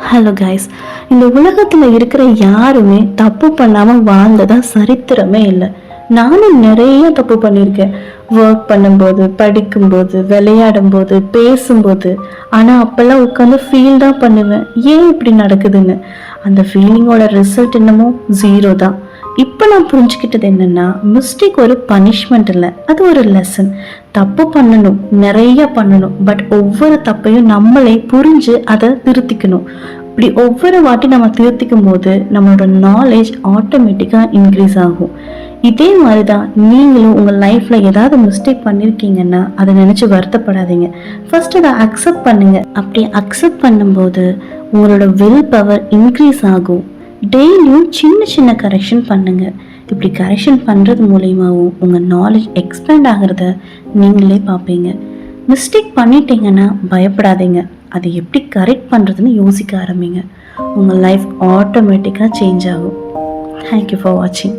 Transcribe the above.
Hello guys, இந்த உலகத்தில் இருக்கிற யாருமே தப்பு பண்ணாமல் வாழ்ந்ததா சரித்திரமே இல்லை. நானும் நிறைய தப்பு பண்ணியிருக்கேன். ஒர்க் பண்ணும்போது, படிக்கும்போது, விளையாடும் போது, பேசும்போது. ஆனால் அப்போல்லாம் உட்காந்து ஃபீல் தான் பண்ணுவேன், ஏன் இப்படி நடக்குதுன்னு. அந்த ஃபீலிங்கோட ரிசல்ட் என்னமோ ஜீரோ தான். இப்போ நான் புரிஞ்சுக்கிட்டது என்னன்னா, மிஸ்டேக் ஒரு பனிஷ்மெண்ட் இல்லை, அது ஒரு லெசன். தப்பு பண்ணணும், நிறைய பண்ணணும், பட் ஒவ்வொரு தப்பையும் நம்மளே புரிஞ்சு அதை திருத்திக்கணும். இப்படி ஒவ்வொரு வாட்டி நம்ம திருத்திக்கும் போது நம்மளோட நாலேஜ் ஆட்டோமேட்டிக்காக இன்க்ரீஸ் ஆகும். இதே மாதிரி தான் நீங்களும் உங்கள் லைஃப்பில் ஏதாவது மிஸ்டேக் பண்ணியிருக்கீங்கன்னா அதை நினச்சி வருத்தப்படாதீங்க. ஃபர்ஸ்ட் அதை அக்செப்ட் பண்ணுங்க. அப்படி அக்செப்ட் பண்ணும்போது உங்களோட வில் பவர் இன்க்ரீஸ் ஆகும். டெய்லியும் சின்ன சின்ன கரெக்ஷன் பண்ணுங்க. இப்படி கரெக்ஷன் பண்ணுறது மூலியமாகவும் உங்கள் நாலேஜ் எக்ஸ்பேண்ட் ஆகிறத நீங்களே பார்ப்பீங்க. மிஸ்டேக் பண்ணிட்டீங்கன்னா பயப்படாதீங்க, அதை எப்படி கரெக்ட் பண்ணுறதுன்னு யோசிக்க ஆரம்பிங்க. உங்கள் லைஃப் ஆட்டோமேட்டிக்காக சேஞ்ச் ஆகும். தேங்க்யூ ஃபார் வாட்சிங்.